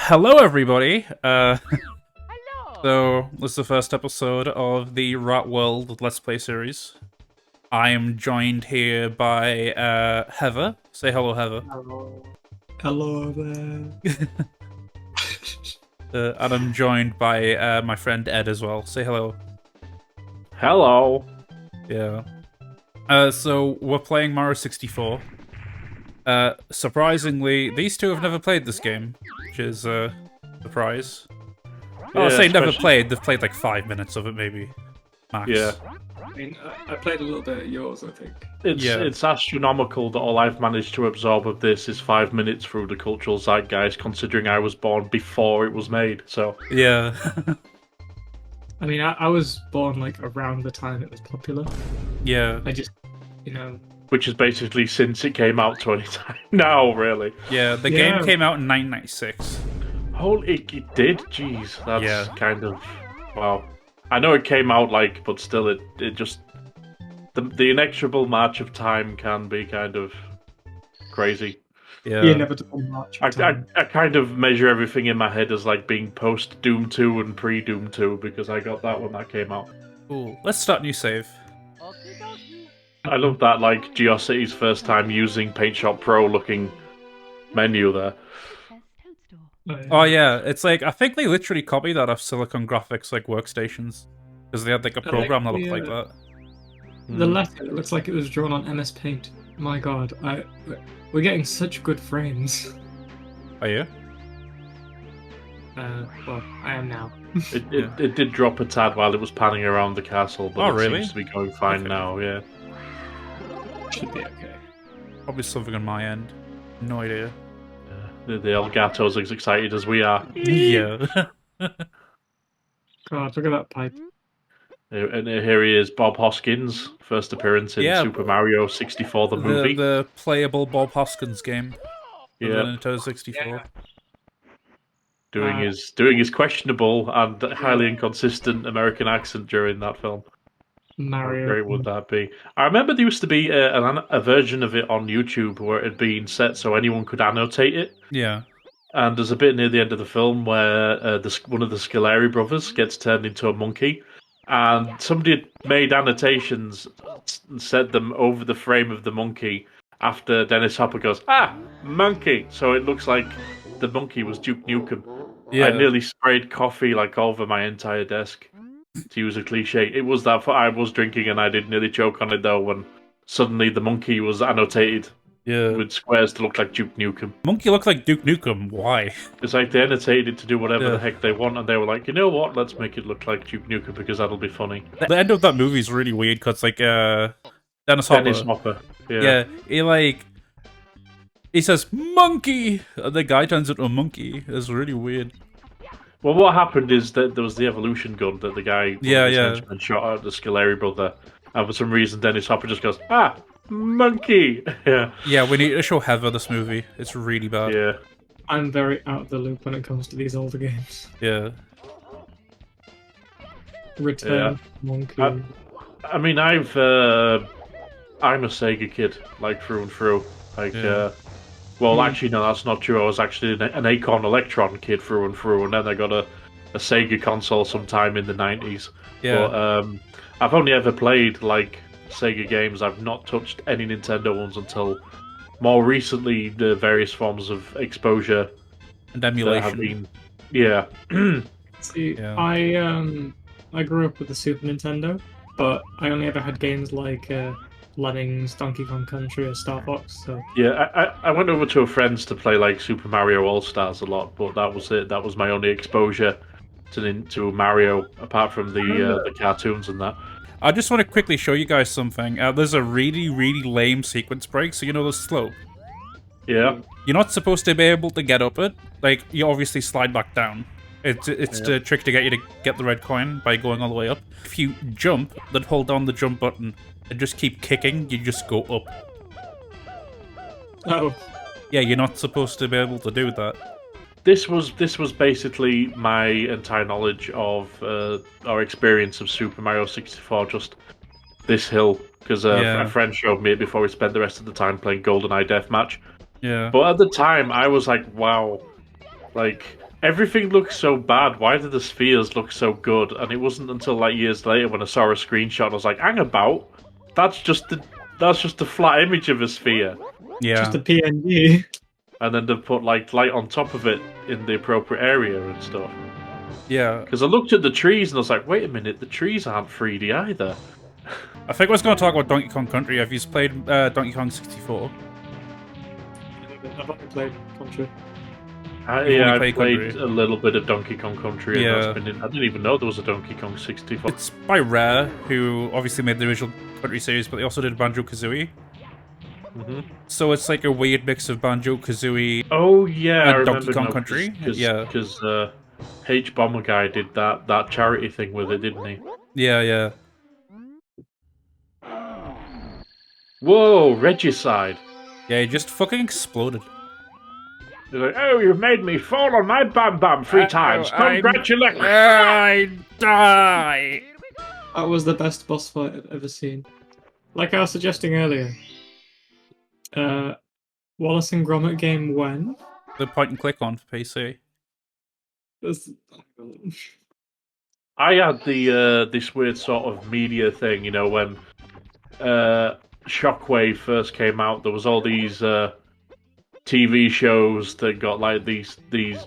Hello, everybody. Hello. So this is the first episode of the Ratworld Let's Play series. I am joined here by Heather. Say hello, Heather. Hello. Hello there. And I'm joined by my friend Ed as well. Say hello. Hello. Yeah. So we're playing Mario 64. Surprisingly, these two have never played this game, which is a surprise. Yeah, I'll say never especially- played. They've played like 5 minutes of it, maybe. Max. Yeah. I mean, I played a little bit of yours, I think. It's astronomical that all I've managed to absorb of this is 5 minutes through the cultural zeitgeist, considering I was born before it was made. So Yeah. I mean, I was born like around the time it was popular. Yeah. I just, you know, which is basically since it came out 20 times now, really. Yeah, the Yeah. game came out in 1996. Holy, it did. Jeez, that's Yeah. kind of wow. I know it came out but still, it just the inexorable march of time can be kind of crazy. Yeah. the inevitable march of I time. kind of measure everything in my head as like being post Doom 2 and pre Doom 2 because I got that when that came out. Cool. Let's start new save. Okie dokie. I love that, like, Geocity's first time using Paint Shop Pro looking menu there. Oh yeah, it's like I think they literally copied that off Silicon Graphics like workstations because they had like a program that looked like that. The letter, it looks like it was drawn on MS Paint. My god, we're getting such good frames. Are you? Well, I am now. It did drop a tad while it was panning around the castle, but Oh, it really? seems to be going fine Okay. now, yeah. Should be okay. Probably something on my end. No idea. The Elgato's as excited as we are. Yeah. God, look at that pipe. And here he is, Bob Hoskins, first appearance in Yeah, Super Mario 64, the movie. the playable Bob Hoskins game. For the Yeah, Nintendo 64. Yeah. doing his questionable and highly inconsistent American accent during that film. How Mario. great would that be? I remember there used to be a version of it on YouTube where it had been set so anyone could annotate it. Yeah. And there's a bit near the end of the film where one of the Scoleri brothers gets turned into a monkey. And somebody had made annotations and set them over the frame of the monkey after Dennis Hopper goes, monkey! So it looks like the monkey was Duke Nukem. Yeah. I nearly sprayed coffee like over my entire desk. To use a cliche, it was that I was drinking and I did nearly choke on it though when suddenly the monkey was annotated Yeah. with squares to look like Duke Nukem. Monkey looked like Duke Nukem. Why? It's like they annotated it to do whatever Yeah. the heck they want, and they were like, you know what? Let's make it look like Duke Nukem because that'll be funny. The end of that movie is really weird because like Dennis Hopper. Dennis Hopper. Yeah, he says monkey, and the guy turns into a monkey. It's really weird. Well, what happened is that there was the evolution gun that the guy Yeah. shot at the Scoleri brother, and for some reason Dennis Hopper just goes, monkey! Yeah. Yeah, we need to show Heather this movie. It's really bad. Yeah. I'm very out of the loop when it comes to these older games. Yeah. Return Monkey. I mean, I'm a Sega kid, like through and through. Like, Yeah. actually, no, that's not true. I was actually an Acorn Electron kid through and through, and then I got a Sega console sometime in the 90s. Yeah. But I've only ever played, like, Sega games. I've not touched any Nintendo ones until more recently, the various forms of exposure And that emulation. have been... Yeah. See, Yeah. I grew up with the Super Nintendo, but I only ever had games like Lemmings, Donkey Kong Country, or Star Fox. So Yeah, I went over to a friend's to play like Super Mario All Stars a lot, but that was it. That was my only exposure to Mario, apart from the cartoons and that. I just want to quickly show you guys something. There's a really, really lame sequence break, so you know the slope. Yeah, You're not supposed to be able to get up it. Like, you obviously slide back down. It's the trick to get you to get the red coin by going all the way up. If you jump, then hold down the jump button and just keep kicking, you just go up. oh, Yeah, you're not supposed to be able to do that. this was basically my entire knowledge of our experience of Super Mario 64. Just this hill, because Yeah. a friend showed me it before we spent the rest of the time playing GoldenEye Deathmatch. Yeah. But at the time, I was like, wow, like everything looks so bad. Why do the spheres look so good? And it wasn't until like years later when I saw a screenshot and I was like, hang about, that's just a flat image of a sphere. Yeah. Just a PNG. And then they put like light on top of it in the appropriate area and stuff. Yeah. Because I looked at the trees and I was like, wait a minute, the trees aren't 3D either. I think I was going to talk about Donkey Kong Country. Have you played Donkey Kong 64? I've only played Contra. Yeah, I played played Country. a little bit of Donkey Kong Country. Yeah. And that's been I didn't even know there was a Donkey Kong 64. It's by Rare, who obviously made the original Country series, but they also did Banjo-Kazooie. Mm-hmm. So it's like a weird mix of Banjo-Kazooie Oh yeah, I and remember Donkey Kong now, Country. because H Bomber guy did that charity thing with it, didn't he? Yeah. Whoa, Regicide! Yeah, he just fucking exploded. He's like, oh, you've made me fall on my bam bam 3 times. Congratulations! I die! That was the best boss fight I've ever seen. Like I was suggesting earlier, Wallace and Gromit game when? The point and click on for PC. I had this weird sort of media thing, you know, when Shockwave first came out. There was all these TV shows that got like these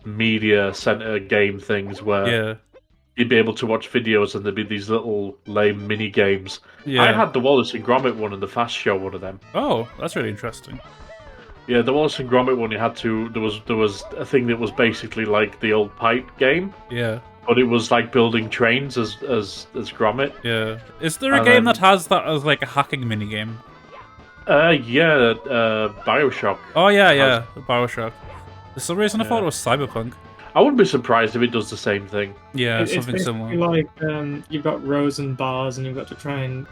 media center game things where Yeah. you'd be able to watch videos and there'd be these little lame mini games. Yeah. I had the Wallace and Gromit one and the Fast Show one of them. Oh, that's really interesting. Yeah, the Wallace and Gromit one. You had to. There was a thing that was basically like the old pipe game, Yeah. but it was like building trains as Gromit. Yeah. Is there a And game then- that has that as like a hacking minigame? Bioshock. Oh yeah. Bioshock. For some reason I thought Yeah. it was Cyberpunk. I wouldn't be surprised if it does the same thing. Yeah, It's something basically similar. like you've got rows and bars, and you've got to try and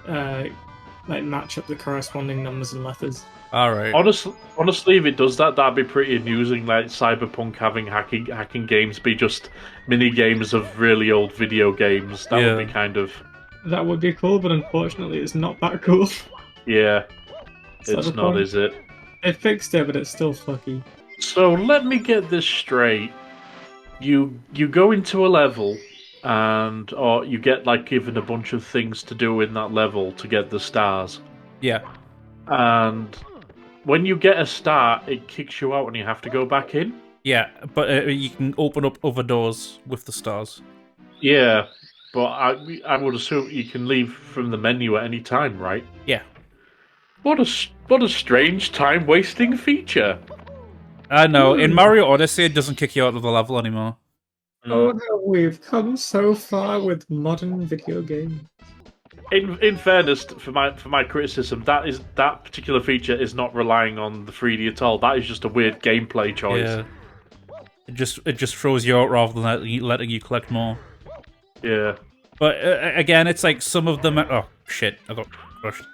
like match up the corresponding numbers and letters. Alright. Honestly, if it does that, that'd be pretty amusing. Like Cyberpunk having hacking games be just mini games of really old video games. That would be kind of That would be cool, but unfortunately, it's not that cool. yeah. It's not, Cyberpunk. is it? They fixed it, but it's still fucky. So let me get this straight. You go into a level, or you get like given a bunch of things to do in that level to get the stars. Yeah. And when you get a star, it kicks you out and you have to go back in. Yeah, but you can open up other doors with the stars. Yeah, but I would assume you can leave from the menu at any time, right? Yeah. What a strange time wasting feature. I know. In Mario Odyssey, it doesn't kick you out of the level anymore. Oh no, we've come so far with modern video games. In fairness, for my criticism, that particular feature is not relying on the 3D at all. That is just a weird gameplay choice. Yeah. It just throws you out rather than letting you collect more. Yeah. But again, it's like some of them. Oh shit! I got crushed.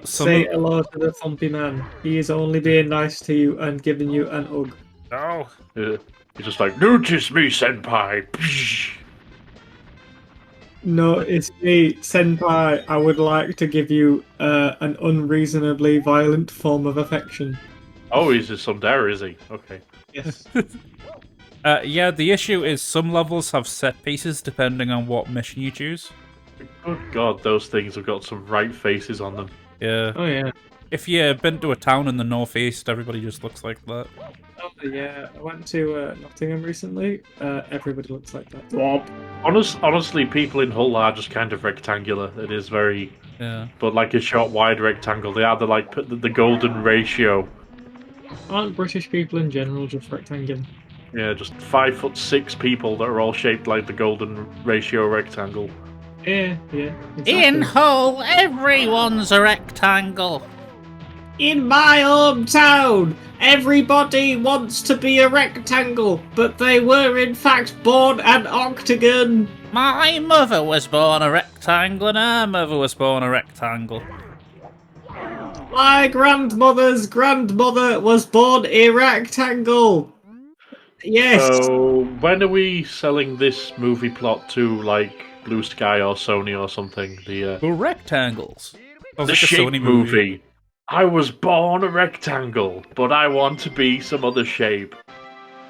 Say hello to the thumpy man. He is only being nice to you and giving you an hug. Oh. He's just like, notice me, senpai. Psh. No, it's me, Senpai. I would like to give you an unreasonably violent form of affection. Oh, he's a tsundere, is he? Okay. Yes. Yeah, the issue is some levels have set pieces depending on what mission you choose. Good God, those things have got some right faces on them. Yeah. Oh yeah. If you've been to a town in the northeast, everybody just looks like that. Oh yeah. I went to Nottingham recently. Everybody looks like that. Honestly, people in Hull are just kind of rectangular. It is very, Yeah. but like a short, wide rectangle. They are the golden ratio. Aren't British people in general just rectangular? Yeah, just 5'6" people that are all shaped like the golden ratio rectangle. Yeah. Exactly. In Hull, everyone's a rectangle. In my hometown, everybody wants to be a rectangle, but they were in fact born an octagon. My mother was born a rectangle and her mother was born a rectangle. My grandmother's grandmother was born a rectangle. Yes. So when are we selling this movie plot to like Blue Sky or Sony or something? The Rectangles. Sounds the like a shape Sony movie. I was born a rectangle, but I want to be some other shape.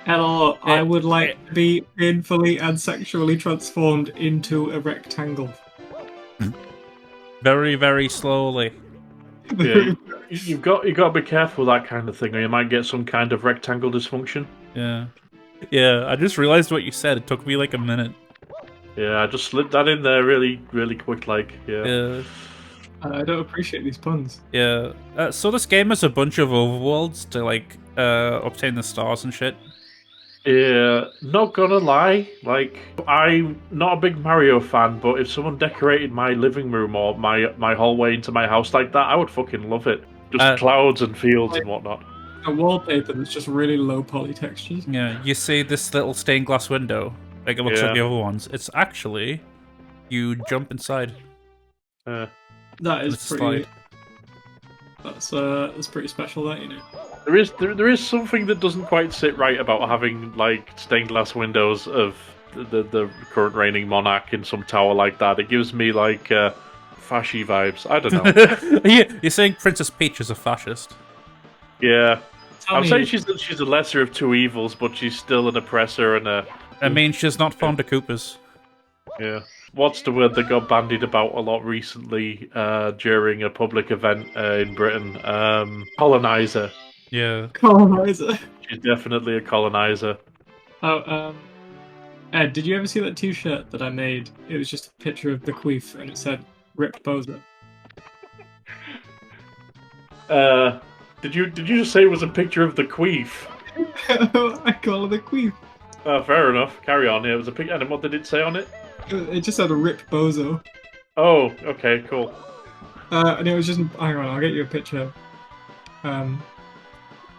Hello, I would it- like to be painfully and sexually transformed into a rectangle. Very, very slowly. Yeah, you've got to be careful with that kind of thing, or you might get some kind of rectangle dysfunction. Yeah. Yeah, I just realized what you said. It took me like a minute. Yeah, I just slipped that in there really, really quick, like, yeah. Yeah. I don't appreciate these puns. Yeah. So this game has a bunch of overworlds to, like, obtain the stars and shit. Yeah, not gonna lie, like, I'm not a big Mario fan, but if someone decorated my living room or my hallway into my house like that, I would fucking love it. Just clouds and fields and whatnot. A wallpaper that's just really low poly textures. Yeah, you see this little stained glass window, like it looks like Yeah. the other ones. It's actually, you jump inside. That It's is a pretty. slide. That's pretty special, that, you know. There is something that doesn't quite sit right about having like stained glass windows of the current reigning monarch in some tower like that. It gives me like fashy vibes. I don't know. You're saying Princess Peach is a fascist? Yeah, Tell I'm me- saying she's a lesser of two evils, but she's still an oppressor and a I mean, she's not fond of Koopas. yeah. What's the word that got bandied about a lot recently during a public event in Britain? Colonizer. Yeah. Colonizer. She's definitely a colonizer. Oh, Ed, did you ever see that T-shirt that I made? It was just a picture of the queef, and it said "Rip Bozo." Did you just say it was a picture of the queef? I call her the queef. Fair enough. Carry on. Yeah, it was a picture. And what did it say on it? It just said "Rip Bozo," Oh, okay, cool. and it was just. Hang on, I'll get you a picture.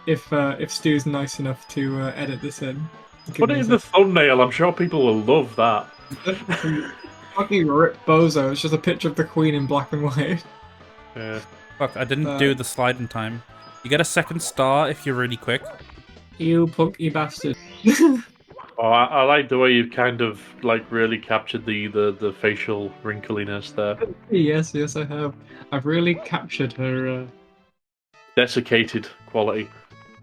If Stu's nice enough to edit this in. Put it in the thumbnail. I'm sure people will love that. Fucking Rip Bozo. It's just a picture of the Queen in black and white. Yeah. Fuck, I didn't do the slide in time. You get a second star if you're really quick. You punky bastard. Oh, I like the way you've kind of like really captured the facial wrinkliness there. Yes, I have. I've really captured her, Desiccated quality.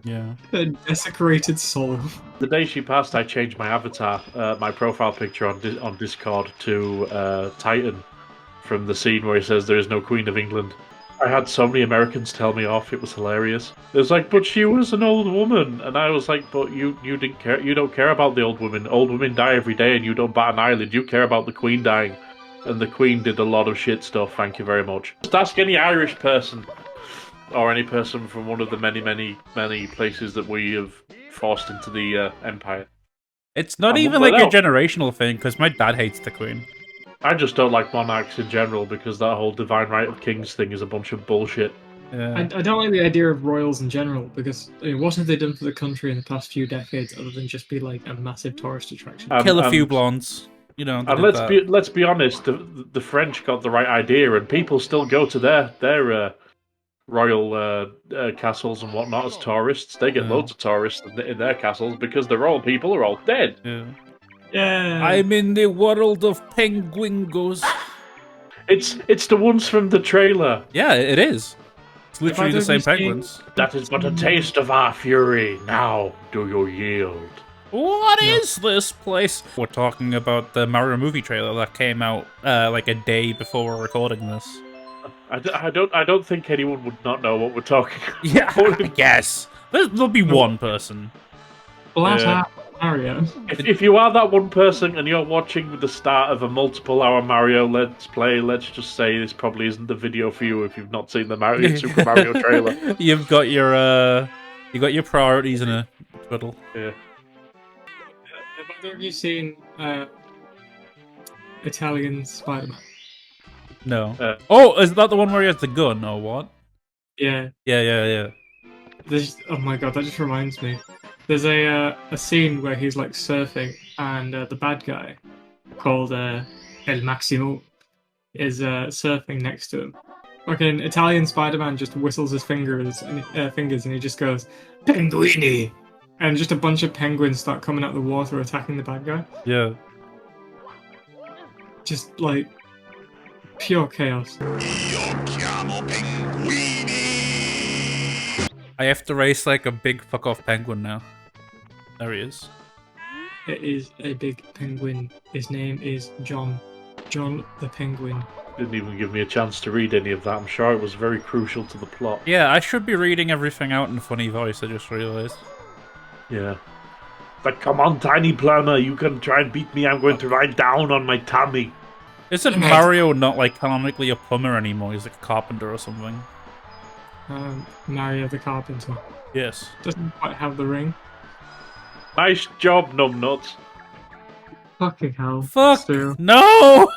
Yeah. her desecrated soul. The day she passed, I changed my avatar, my profile picture on Discord to Titan from the scene where he says there is no Queen of England. I had so many Americans tell me off. It was hilarious. It was like, but she was an old woman, and I was like, but you didn't care. You don't care about the old women. Old women die every day, and you don't bat an eyelid. You care about the Queen dying, and the Queen did a lot of shit stuff. Thank you very much. Just ask any Irish person, or any person from one of the many places that we have forced into the Empire. It's not I even wonder like a what generational thing, because my dad hates the Queen. I just don't like monarchs in general because that whole divine right of kings thing is a bunch of bullshit. Yeah. I don't like the idea of royals in general because I mean, what have they done for the country in the past few decades other than just be like a massive tourist attraction? Kill a few blondes. You know, they And did let's be honest, the French got the right idea, and people still go to their royal castles and whatnot as tourists. They get Yeah. loads of tourists in their castles because the royal people are all dead. Yeah. Yeah. I'm in the world of penguingos. It's the ones from the trailer. Yeah, it is. It's literally the don't same you see- penguins. That is but a taste of our fury. Now do you yield? What is this place? We're talking about the Mario movie trailer that came out like a day before we're recording this. I don't think anyone would not know what we're talking Yeah, about. I guess. There'll be one person. Flat Yeah. out Mario. If you are that one person and you're watching the start of a multiple-hour Mario Let's Play, let's just say this probably isn't the video for you if you've not seen the Super Mario trailer. You've got your priorities in a twiddle. Yeah. Have either of you seen Italian Spider-Man? No. Oh, is that the one where he has the gun or what? Yeah. Yeah. Oh my god, that just reminds me. There's a scene where he's like surfing, and the bad guy, called El Maximo, is surfing next to him. Fucking Italian Spider-Man just whistles his fingers and he just goes Penguini, and just a bunch of penguins start coming out of the water attacking the bad guy. Yeah. Just like pure chaos. I have to race like a big fuck off penguin now. There he is. It is a big penguin. His name is John. John the Penguin. Didn't even give me a chance to read any of that. I'm sure it was very crucial to the plot. Yeah, I should be reading everything out in a funny voice, I just realised. Yeah. Like, come on, tiny plumber, you can try and beat me. I'm going to ride down on my tummy. Isn't Mario not, like, canonically a plumber anymore? He's like a carpenter or something. Mario the Carpenter. Yes. Doesn't quite have the ring. Nice job, numbnuts. Fucking hell. Fuck! Stu. No!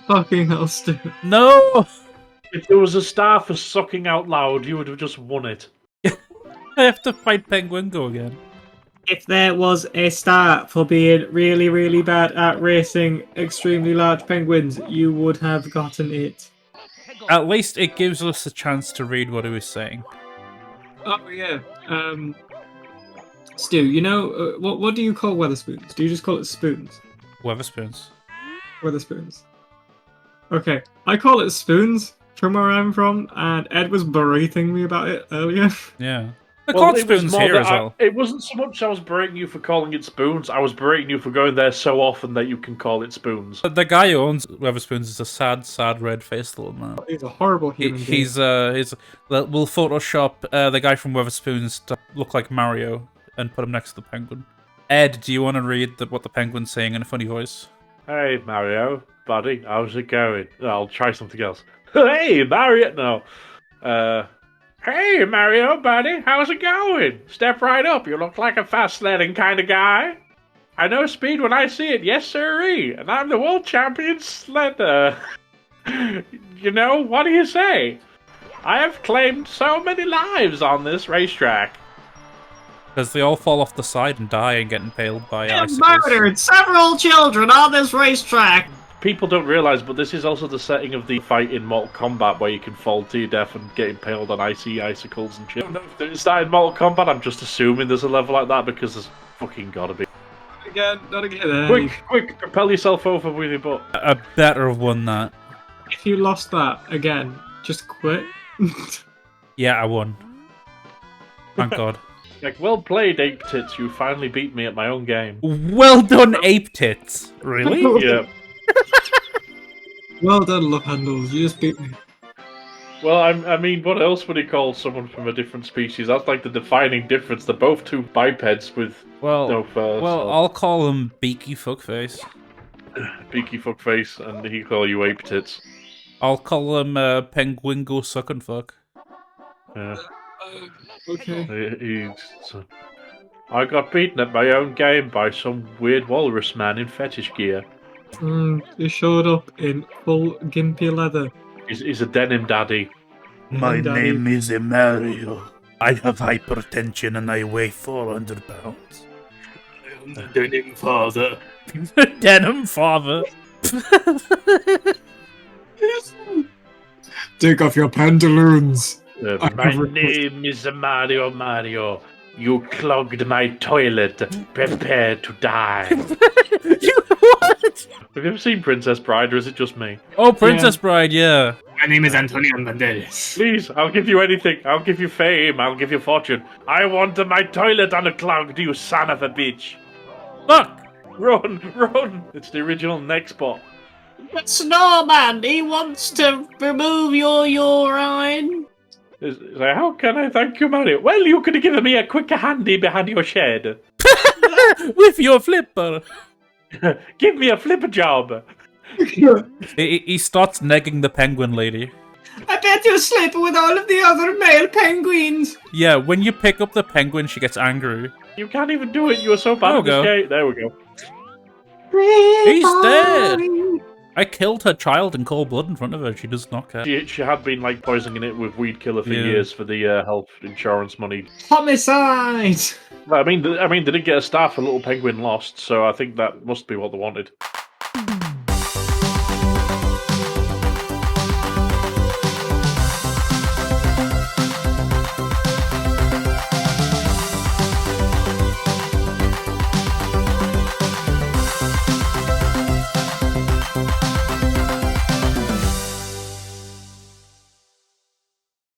Fucking hell, Stu. No! If there was a star for sucking out loud, you would have just won it. I have to fight Penguingo again. If there was a star for being really, really bad at racing extremely large penguins, you would have gotten it. At least it gives us a chance to read what he was saying. Oh, yeah. Stu, you know, what do you call Weatherspoons? Do you just call it spoons? Weatherspoons. Weatherspoons. Okay, I call it spoons from where I'm from, and Ed was berating me about it earlier. Yeah. They're Well, called it was spoons more here that as well. It wasn't so much I was berating you for calling it spoons, I was berating you for going there so often that you can call it spoons. But the guy who owns Weatherspoons is a sad, sad, red-faced little man. He's a horrible human being. He's we'll Photoshop the guy from Weatherspoons to look like Mario and put him next to the penguin. Ed, do you want to read what the penguin's saying in a funny voice? Hey, Mario, buddy, how's it going? I'll try something else. Hey, Mario, no. Hey, Mario, buddy, how's it going? Step right up, you look like a fast sledding kind of guy. I know speed when I see it, yes sirree, and I'm the world champion sledder. You know, what do you say? I have claimed so many lives on this racetrack. Because they all fall off the side and die and get impaled by icicles. murdered several children on this racetrack. People don't realise, but this is also the setting of the fight in Mortal Kombat where you can fall to your death and get impaled on icy icicles and shit. I don't know if there's that in Mortal Kombat, I'm just assuming there's a level like that because there's fucking gotta be. Again, not again. Quick, propel yourself over with your butt. I better have won that. If you lost that again, just quit. Yeah, I won. Thank God. Like, well played, Ape Tits, you finally beat me at my own game. Well done, Ape Tits. Really? Yeah. Well done, Love Handles. You just beat me. Well, I mean, what else would he call someone from a different species? That's like the defining difference. They're both two bipeds with no fur. Well, I'll call him Beaky Fuckface. Beaky fuckface, and he call you Ape Tits. I'll call him Penguingo Suck and Fuck. Yeah. Okay. I got beaten at my own game by some weird walrus man in fetish gear. He showed up in full gimpy leather. He's a denim daddy. My Daddy. name is Mario. I have hypertension and I weigh 400 pounds. I am the denim father. Denim father. Take off your pantaloons. My name is Mario. You clogged my toilet. Prepare to die. What? Have you ever seen Princess Bride, or is it just me? Oh, Princess Bride, yeah. My name is Antonio Banderas. Please, I'll give you anything. I'll give you fame. I'll give you fortune. I want my toilet unclogged, you son of a bitch. Fuck! Run! It's the original Nextbot. But Snowman, he wants to remove your urine. How can I thank you, Mario? Well, you could have given me a quick handy behind your shed. With your flipper. Give me a flipper job. He starts negging the penguin lady. I bet you're sleeping with all of the other male penguins. Yeah, when you pick up the penguin, she gets angry. You can't even do it. You were so bad at this game. There we go. He's dead. I killed her child in cold blood in front of her. She does not care. She had been like poisoning it with weed killer for years for the health insurance money. Homicide. I mean, they did get a star for Little Penguin Lost, so I think that must be what they wanted.